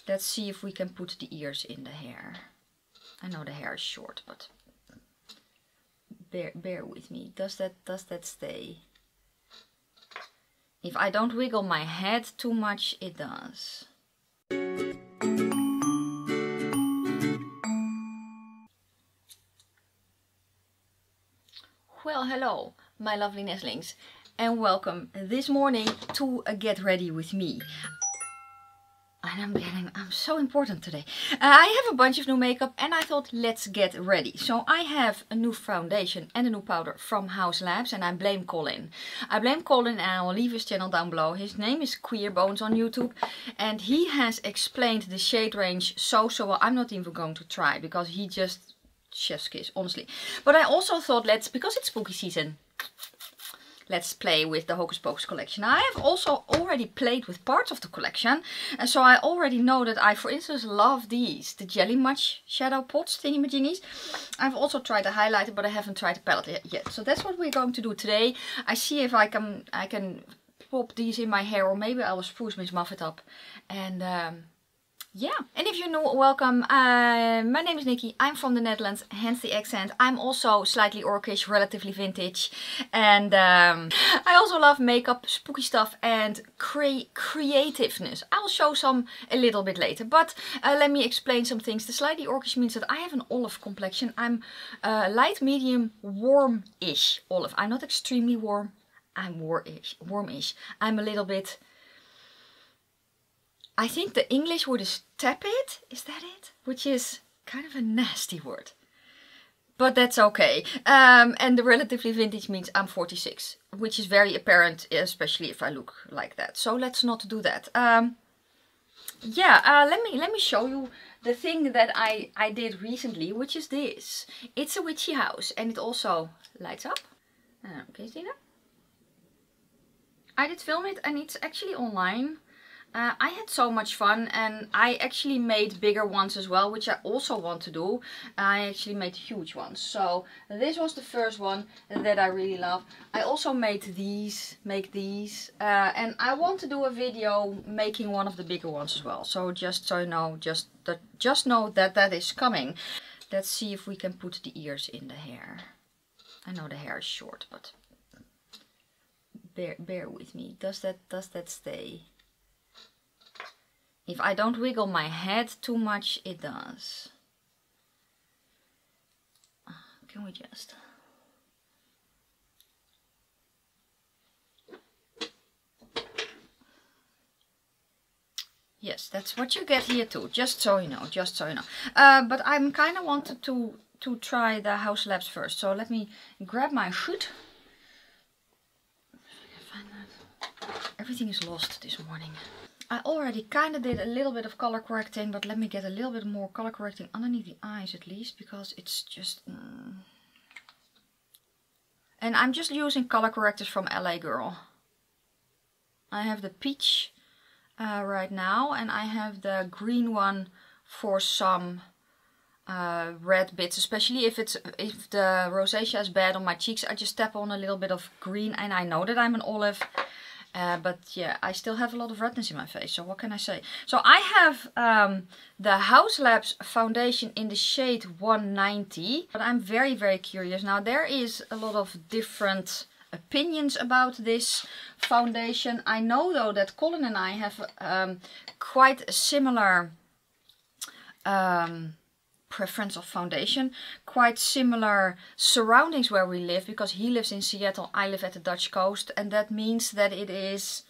Let's see if we can put the ears in the hair. I know the hair is short, but bear with me. Does that stay? If I don't wiggle my head too much, it does. Well, hello, my lovely nestlings, and welcome this morning to a Get Ready with me. And I'm so important today. I have a bunch of new makeup and I thought, let's get ready. So I have a new foundation and a new powder from Haus Labs, and I blame Colin. I blame Colin, and I will leave his channel down below. His name is Queer Bones on YouTube, and he has explained the shade range so well. I'm not even going to try because he just chef's kiss, honestly. But I also thought, because it's spooky season, let's play with the Hocus Pocus collection. I have also already played with parts of the collection, and so I already know that I, for instance, love these, the Jelly Much shadow pots thingy-majingies. I've also tried the highlighter, but I haven't tried the palette yet. So that's what we're going to do today. I see if I can pop these in my hair, or maybe I will spruce Miss Muffet up. And yeah, and if you're new, welcome. My name is Nikki. I'm from the Netherlands, hence the accent. I'm also slightly orcish, relatively vintage. And I also love makeup, spooky stuff, and creativeness. I'll show some a little bit later. But let me explain some things. The slightly orcish means that I have an olive complexion. I'm light, medium, warm-ish olive. I'm not extremely warm. I'm warm-ish. I'm a little bit... I think the English word is tepid, is that it? Which is kind of a nasty word. But that's okay. And the relatively vintage means I'm 46, which is very apparent, especially if I look like that. So let's not do that. Let me show you the thing that I did recently, which is this. It's a witchy house, and it also lights up. Okay, see that? I did film it, and it's actually online. I had so much fun, and I actually made bigger ones as well, which I also want to do. I actually made huge ones. So this was the first one that I really love. I also made these, and I want to do a video making one of the bigger ones as well. So just so you know, just know that that is coming. Let's see if we can put the ears in the hair. I know the hair is short, but bear with me. Does that stay? If I don't wiggle my head too much, it does. Can we just... Yes, that's what you get here too, just so you know, but I'm kind of wanted to try the Haus Labs first. So let me grab my shoot. Everything is lost this morning. I already kind of did a little bit of color correcting, but let me get a little bit more color correcting underneath the eyes at least, because it's just... And I'm just using color correctors from LA Girl. I have the peach right now, and I have the green one for some red bits, especially if the rosacea is bad on my cheeks. I just tap on a little bit of green, and I know that I'm an olive. But yeah, I still have a lot of redness in my face, so what can I say? So I have the Haus Labs foundation in the shade 190, but I'm very, very curious. Now, there is a lot of different opinions about this foundation. I know though that Colin and I have quite a similar preference of foundation, quite similar surroundings where we live, because he lives in Seattle, I live at the Dutch coast, and that means that it is,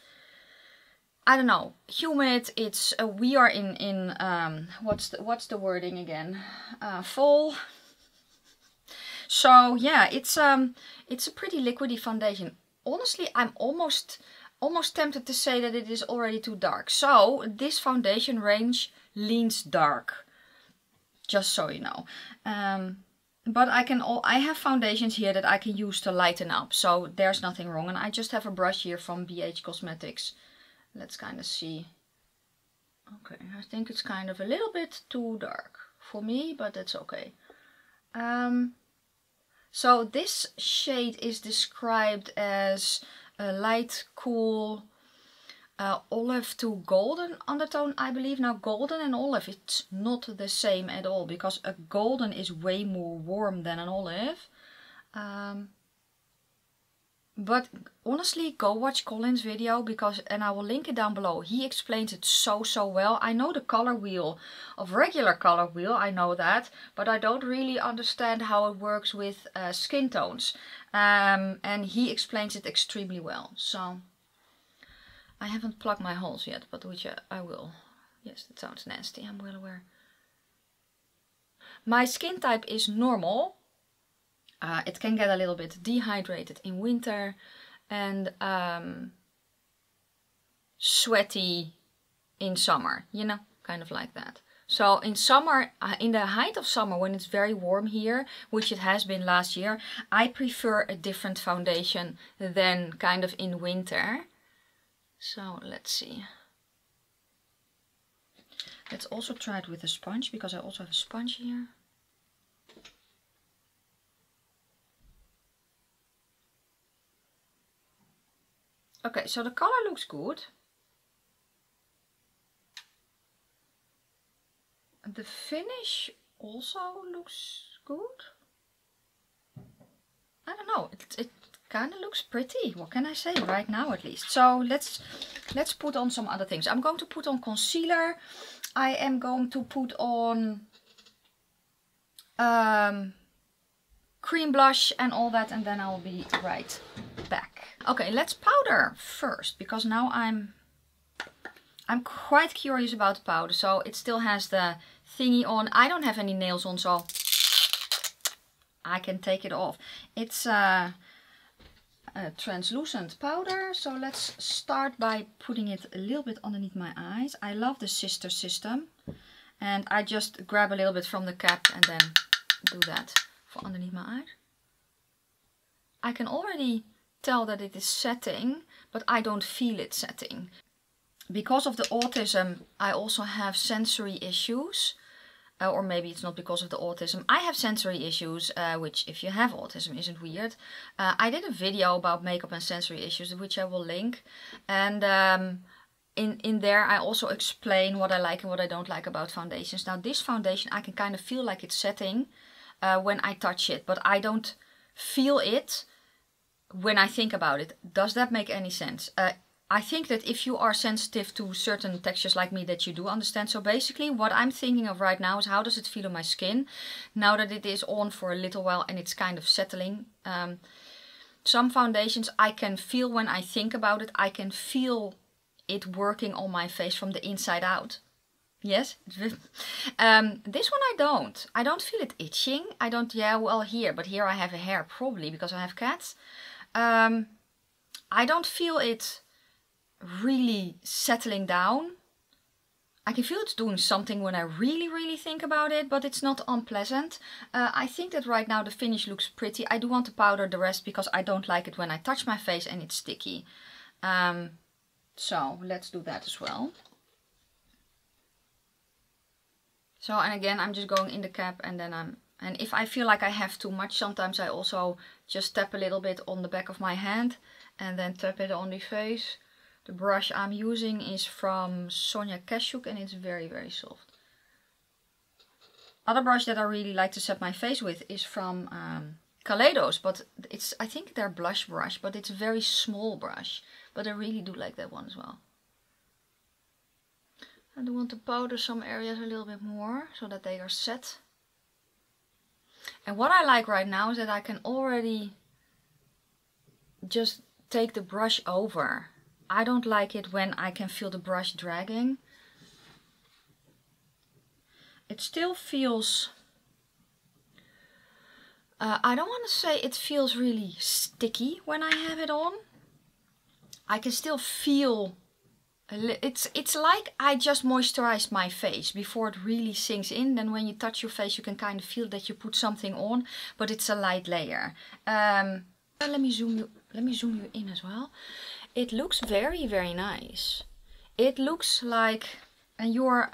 I don't know, humid. It's we are in what's the wording again? Fall. So yeah, it's a pretty liquidy foundation. Honestly, I'm almost tempted to say that it is already too dark. So this foundation range leans dark. Just so you know. But I have foundations here that I can use to lighten up, so there's nothing wrong. And I just have a brush here from BH Cosmetics. Let's kind of see. Okay, I think it's kind of a little bit too dark for me, but that's okay. So this shade is described as a light, cool, olive to golden undertone, I believe. Now golden and olive, it's not the same at all, because a golden is way more warm than an olive. But honestly, go watch Colin's video, and I will link it down below. He explains it so well. I know the color wheel of regular color wheel, I know that, but I don't really understand how it works with skin tones. And he explains it extremely well. So I haven't plugged my holes yet, but which I will. Yes, that sounds nasty, I'm well aware. My skin type is normal. It can get a little bit dehydrated in winter and sweaty in summer, you know, kind of like that. So in summer, in the height of summer, when it's very warm here, which it has been last year, I prefer a different foundation than kind of in winter. So let's see. Let's also try it with a sponge, because I also have a sponge here. Okay, so the color looks good. The finish also looks good. I don't know, it kind of looks pretty. What can I say right now, at least? So let's put on some other things. I'm going to put on concealer. I am going to put on cream blush and all that, and then I'll be right back. Okay, let's powder first, because now I'm quite curious about the powder. So it still has the thingy on. I don't have any nails on, so I can take it off. It's a translucent powder, so let's start by putting it a little bit underneath my eyes. I love the sister system, and I just grab a little bit from the cap and then do that for underneath my eyes. I can already tell that it is setting, but I don't feel it setting. Because of the autism, I also have sensory issues. Or maybe it's not because of the autism. I have sensory issues, which if you have autism isn't weird. I did a video about makeup and sensory issues, which I will link. And in there I also explain what I like and what I don't like about foundations. Now this foundation, I can kind of feel like it's setting when I touch it, but I don't feel it when I think about it. Does that make any sense? I think that if you are sensitive to certain textures like me, that you do understand. So basically what I'm thinking of right now is, how does it feel on my skin now that it is on for a little while and it's kind of settling. Some foundations I can feel when I think about it. I can feel it working on my face from the inside out. Yes. This one I don't. I don't feel it itching. I don't, yeah, well here, but here I have a hair, probably because I have cats. I don't feel it really settling down. I can feel it's doing something when I really think about it, but it's not unpleasant. I think that right now the finish looks pretty. I do want to powder the rest because I don't like it when I touch my face and it's sticky. So let's do that as well. So, and again, I'm just going in the cap, and then and if I feel like I have too much, sometimes I also just tap a little bit on the back of my hand and then tap it on the face. The brush I'm using is from Sonia Kashuk and it's very soft. Other brush that I really like to set my face with is from Kaleidos, but it's, I think they're blush brush, but it's a very small brush. But I really do like that one as well. I do want to powder some areas a little bit more so that they are set. And what I like right now is that I can already just take the brush over. I don't like it when I can feel the brush dragging. It still feels, I don't want to say it feels really sticky when I have it on. I can still feel, it's like I just moisturized my face before it really sinks in. Then when you touch your face you can kind of feel that you put something on, but it's a light layer. Let me zoom you in as well. It looks very nice. It looks like And you're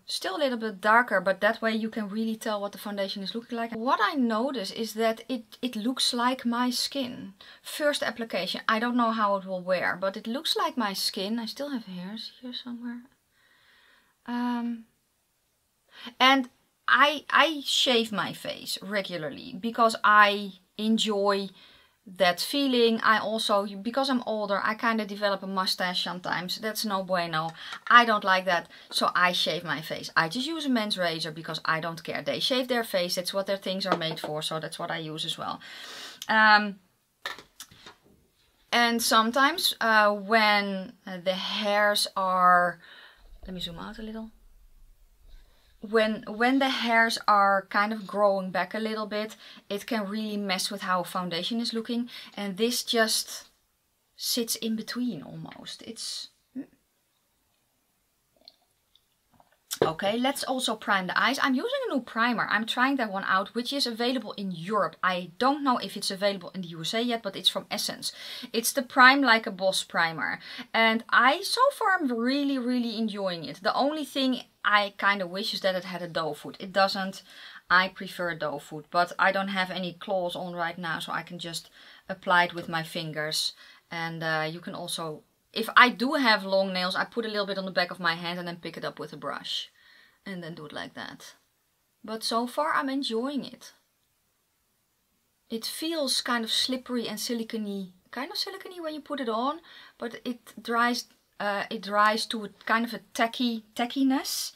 still a little bit darker, but that way you can really tell what the foundation is looking like. What I notice is that it looks like my skin. First application, I don't know how it will wear, but it looks like my skin. I still have hairs here somewhere. And I shave my face regularly because I enjoy that feeling. I also, because I'm older, I kind of develop a mustache sometimes. That's no bueno. I don't like that, so I shave my face. I just use a men's razor because I don't care. They shave their face. That's what their things are made for, so that's what I use as well. And sometimes when the hairs are, let me zoom out a little. When the hairs are kind of growing back a little bit, it can really mess with how foundation is looking. And this just sits in between almost. It's... Okay, let's also prime the eyes. I'm using a new primer. I'm trying that one out, which is available in Europe. I don't know if it's available in the USA yet, but it's from Essence. It's the Prime Like a Boss primer. And so far, I'm really, really enjoying it. The only thing I kind of wish is that it had a doe foot. It doesn't. I prefer doe foot, but I don't have any claws on right now, so I can just apply it with my fingers. And you can also, if I do have long nails, I put a little bit on the back of my hand and then pick it up with a brush. And then do it like that. But so far I'm enjoying it. It feels kind of slippery and silicone-y, when you put it on, but it dries to a kind of a tackiness.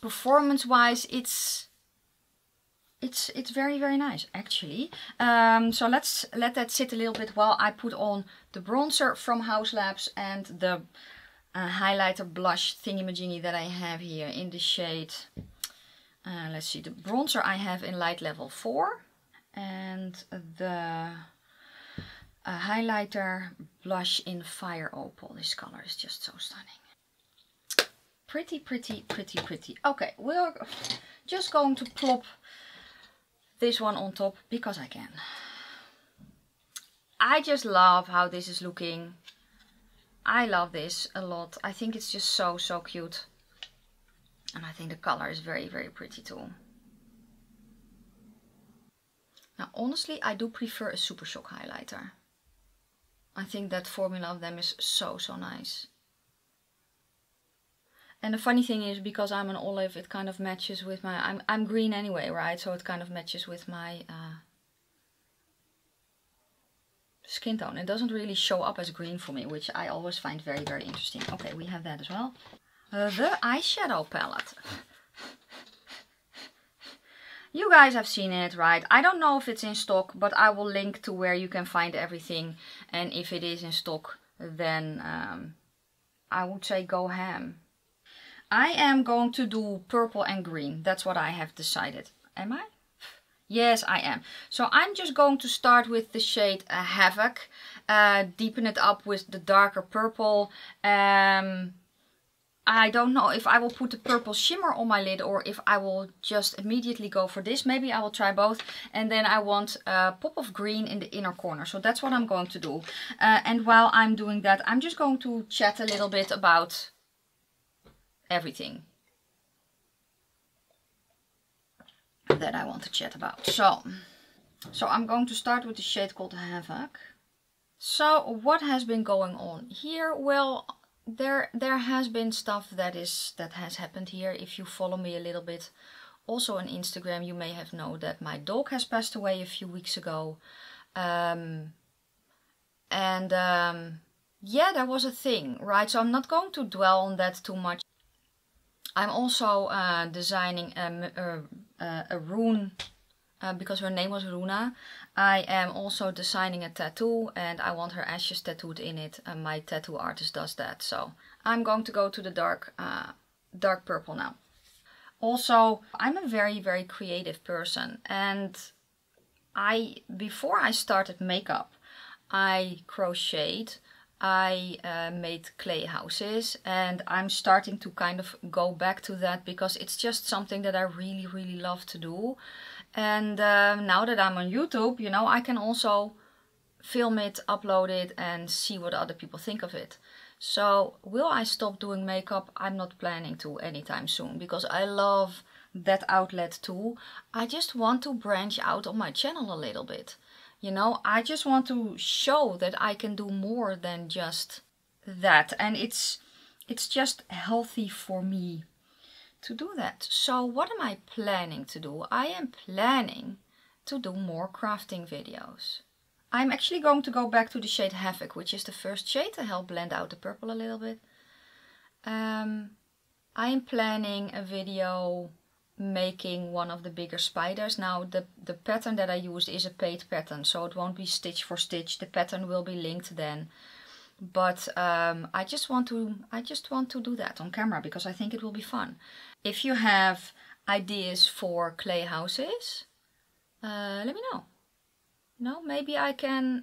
Performance-wise, it's very, very nice actually. So let's let that sit a little bit while I put on the bronzer from Haus Labs and the highlighter blush thingy-majingy that I have here in the shade. Let's see, the bronzer I have in light level 4 and the highlighter blush in Fire Opal. This color is just so stunning. Pretty, pretty, pretty, pretty. Okay, we're just going to plop this one on top because I can. I just love how this is looking. I love this a lot. I think it's just so, so cute. And I think the color is very, very pretty too. Now, honestly, I do prefer a Super Shock highlighter. I think that formula of them is so, so nice. And the funny thing is, because I'm an olive, it kind of matches with my... I'm green anyway, right? So it kind of matches with my... skin tone. It doesn't really show up as green for me, which I always find very, very interesting. Okay, we have that as well. The eyeshadow palette. You guys have seen it, right? I don't know if it's in stock, but I will link to where you can find everything. And if it is in stock, then I would say go ham. I am going to do purple and green. That's what I have decided. Am I? Yes, I am. So I'm just going to start with the shade Havoc. Deepen it up with the darker purple. I don't know if I will put the purple shimmer on my lid or if I will just immediately go for this. Maybe I will try both. And then I want a pop of green in the inner corner. So that's what I'm going to do. And while I'm doing that, I'm just going to chat a little bit about everything that I want to chat about. So I'm going to start with the shade called Havoc. So what has been going on here? Well, there has been stuff that has happened here. If you follow me a little bit also on Instagram, you may have known that my dog has passed away a few weeks ago. Yeah, that was a thing, right? So I'm not going to dwell on that too much. I'm also designing a rune, because her name was Runa. I am also designing a tattoo and I want her ashes tattooed in it. And my tattoo artist does that. So I'm going to go to the dark purple now. Also, I'm a very, very creative person. And before I started makeup, I crocheted. I made clay houses, and I'm starting to kind of go back to that because it's just something that I really, really love to do. And now that I'm on YouTube, you know, I can also film it, upload it, and see what other people think of it. So will I stop doing makeup? I'm not planning to anytime soon, because I love that outlet too. I just want to branch out on my channel a little bit. You know, I just want to show that I can do more than just that. And it's just healthy for me to do that. So what am I planning to do? I am planning to do more crafting videos. I'm actually going to go back to the shade Havoc, which is the first shade, to help blend out the purple a little bit. I am planning a video making one of the bigger spiders. Now the pattern that I used is a paid pattern, so it won't be stitch for stitch. The pattern will be linked then. But I just want to do that on camera because I think it will be fun. If you have ideas for clay houses, let me know. No, maybe I can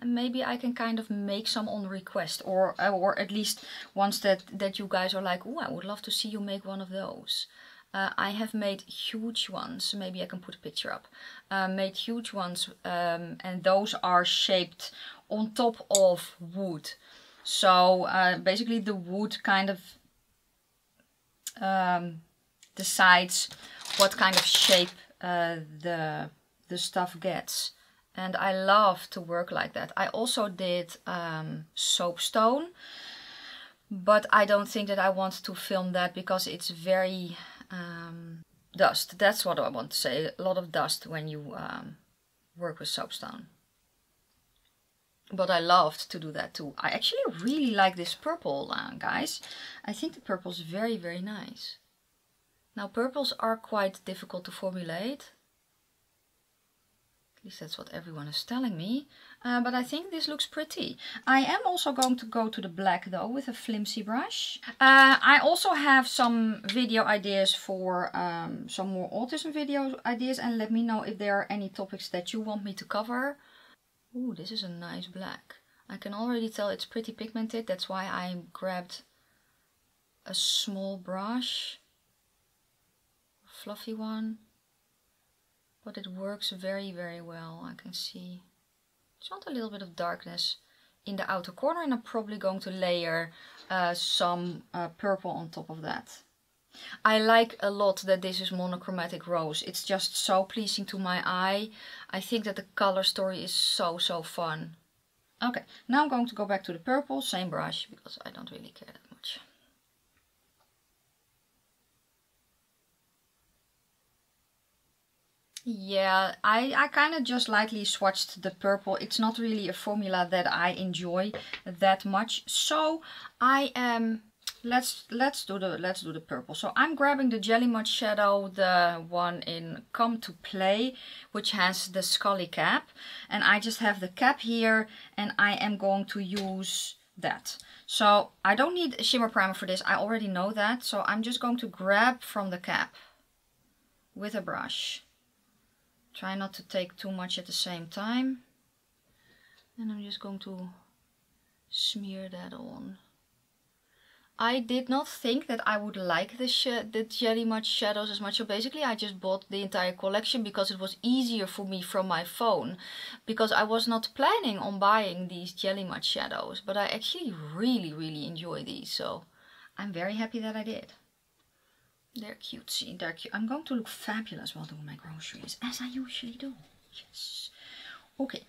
kind of make some on request, or at least ones that you guys are like, oh, I would love to see you make one of those. I have made huge ones. Maybe I can put a picture up. Made huge ones, and those are shaped on top of wood. So basically the wood kind of decides what kind of shape the stuff gets. And I love to work like that. I also did soapstone, but I don't think that I want to film that because it's very dust. That's what I want to say. A lot of dust when you work with soapstone. But I loved to do that too. I actually really like this purple, guys. I think the purple is very, very nice. Now purples are quite difficult to formulate. At least that's what everyone is telling me. But I think this looks pretty. I am also going to go to the black though with a flimsy brush. I also have some video ideas for some more autism video ideas. And let me know if there are any topics that you want me to cover. Ooh, this is a nice black. I can already tell it's pretty pigmented. That's why I grabbed a small brush. A fluffy one. But it works very, very well, I can see. Just want a little bit of darkness in the outer corner, and I'm probably going to layer some purple on top of that. I like a lot that this is monochromatic rose. It's just so pleasing to my eye. I think that the color story is so, so fun. Okay, now I'm going to go back to the purple, same brush, because I don't really care that much. Yeah, I kind of just lightly swatched the purple. It's not really a formula that I enjoy that much. So I am let's do the purple. So I'm grabbing the Jelly Mud shadow, the one in Come to Play, which has the Scully cap, and I just have the cap here, and I am going to use that. So I don't need a shimmer primer for this. I already know that. So I'm just going to grab from the cap with a brush. Try not to take too much at the same time. And I'm just going to smear that on. I did not think that I would like the Jelly Mud shadows as much. So basically I just bought the entire collection because it was easier for me from my phone. Because I was not planning on buying these Jelly Mud shadows. But I actually really, really enjoy these. So I'm very happy that I did. They're cutesy, they're cute. I'm going to look fabulous while doing my groceries, as I usually do. Yes. Okay.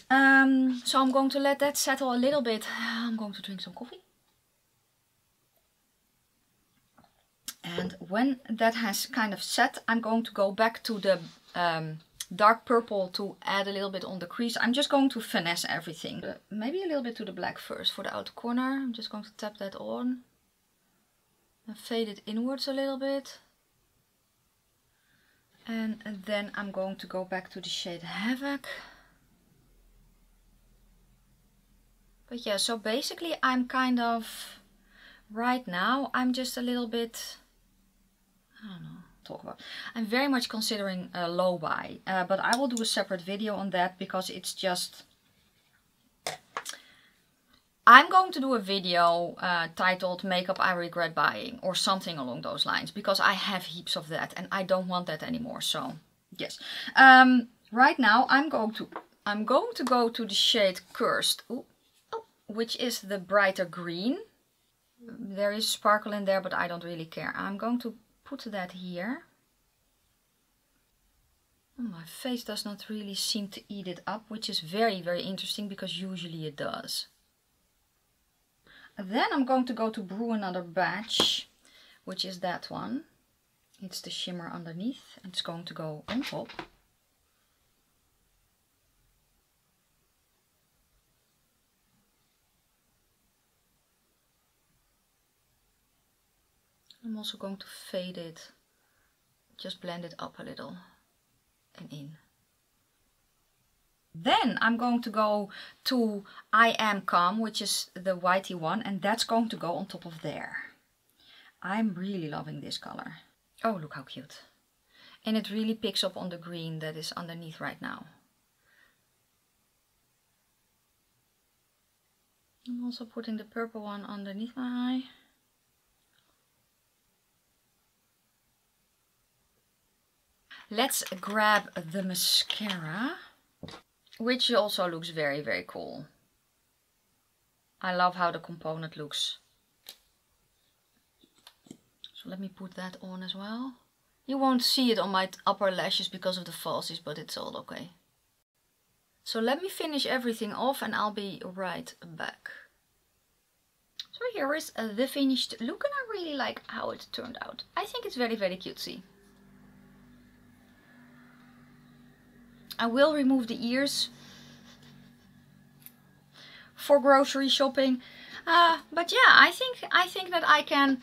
So I'm going to let that settle a little bit. I'm going to drink some coffee. And when that has kind of set, I'm going to go back to the dark purple to add a little bit on the crease. I'm just going to finesse everything. Maybe a little bit to the black first for the outer corner. I'm just going to tap that on. And fade it inwards a little bit. And then I'm going to go back to the shade Havoc. But yeah, so basically I'm kind of, right now, I'm just a little bit, I don't know, I'm very much considering a low buy. But I will do a separate video on that because it's just, I'm going to do a video titled Makeup I Regret Buying or something along those lines, because I have heaps of that and I don't want that anymore. So yes, right now I'm going to go to the shade Cursed. Ooh, oh, which is the brighter green. There is sparkle in there, but I don't really care. I'm going to put that here. My face does not really seem to eat it up, which is very, very interesting because usually it does. Then I'm going to go to brew another batch, which is that one. It's the shimmer underneath, and it's going to go on top. I'm also going to fade it, just blend it up a little and in. Then I'm going to go to I Am Calm, which is the whitey one, and that's going to go on top of there. I'm really loving this color. Oh, look how cute. And it really picks up on the green that is underneath right now. I'm also putting the purple one underneath my eye. Let's grab the mascara, which also looks very, very cool. I love how the component looks. So let me put that on as well. You won't see it on my upper lashes because of the falsies, but it's all okay. So let me finish everything off and I'll be right back. So here is the finished look, and I really like how it turned out. I think it's very, very cutesy. I will remove the ears for grocery shopping, but yeah, I think that I can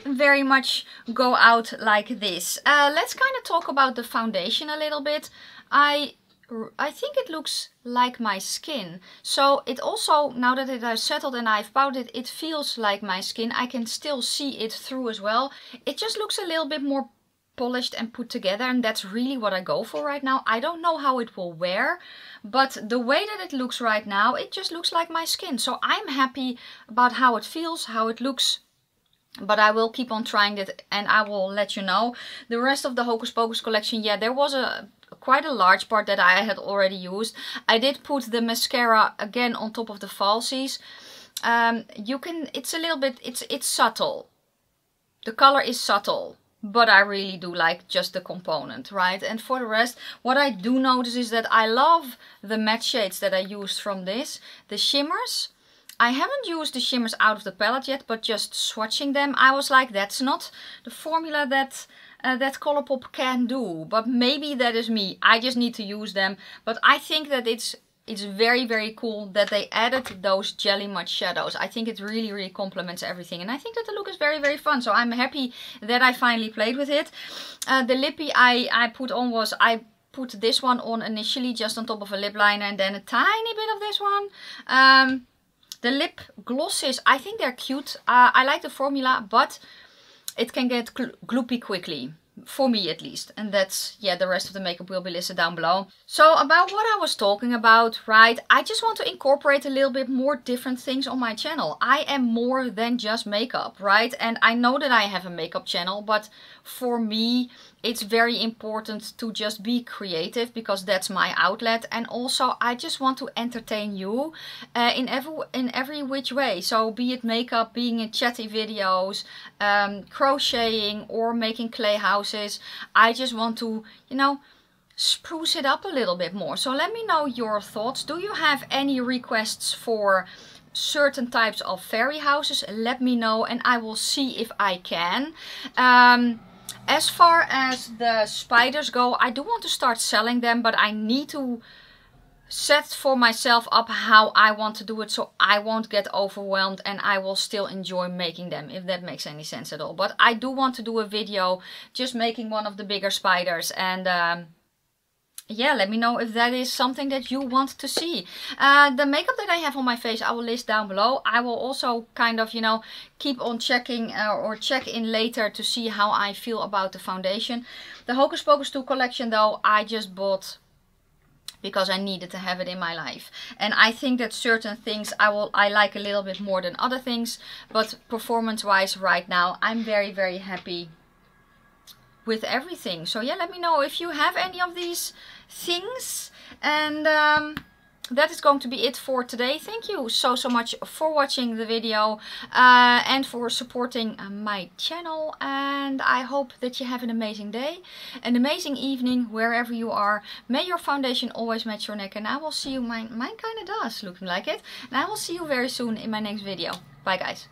very much go out like this. Let's kind of talk about the foundation a little bit. I think it looks like my skin. So it also, now that it has settled and I've powdered it, it feels like my skin. I can still see it through as well. It just looks a little bit more polished and put together, and that's really what I go for right now. I don't know how it will wear, but the way that it looks right now, it just looks like my skin. So I'm happy about how it feels, how it looks. But I will keep on trying it and I will let you know. The rest of the Hocus Pocus collection, yeah, there was quite a large part that I had already used. I did put the mascara again on top of the falsies. It's a little bit, it's subtle. The color is subtle, but I really do like just the component, right? And for the rest, what I do notice is that I love the matte shades that I used from this. The shimmers. I haven't used the shimmers out of the palette yet, but just swatching them, I was like, that's not the formula that that Colourpop can do. But maybe that is me. I just need to use them. But I think that it's very, very cool that they added those jelly mud shadows. I think it really, really complements everything. And I think that the look is very, very fun. So I'm happy that I finally played with it. The lippy I put on was, I put this one on initially just on top of a lip liner and then a tiny bit of this one. The lip glosses, I think they're cute. I like the formula, but it can get gloopy quickly. For me at least. And that's, yeah, the rest of the makeup will be listed down below. So about what I was talking about, right? I just want to incorporate a little bit more different things on my channel. I am more than just makeup, right? And I know that I have a makeup channel, but for me, it's very important to just be creative because that's my outlet. And also I just want to entertain you in every which way. So be it makeup, being in chatty videos, crocheting or making clay houses. I just want to, you know, spruce it up a little bit more. So let me know your thoughts. Do you have any requests for certain types of fairy houses? Let me know and I will see if I can. As far as the spiders go, I do want to start selling them, but I need to set for myself up how I want to do it so I won't get overwhelmed and I will still enjoy making them, if that makes any sense at all. But I do want to do a video just making one of the bigger spiders, and yeah, let me know if that is something that you want to see. The makeup that I have on my face I will list down below. I will also kind of, you know, keep on checking or check in later to see how I feel about the foundation. The Hocus Pocus 2 collection though, I just bought because I needed to have it in my life. And I think that certain things I like a little bit more than other things. But performance wise right now, I'm very, very happy with everything. So yeah, let me know if you have any of these things, and that is going to be it for today. Thank you so much for watching the video and for supporting my channel, and I hope that you have an amazing day, an amazing evening wherever you are. May your foundation always match your neck, and I will see you, mine kind of does, looking like it, and I will see you very soon in my next video. Bye guys.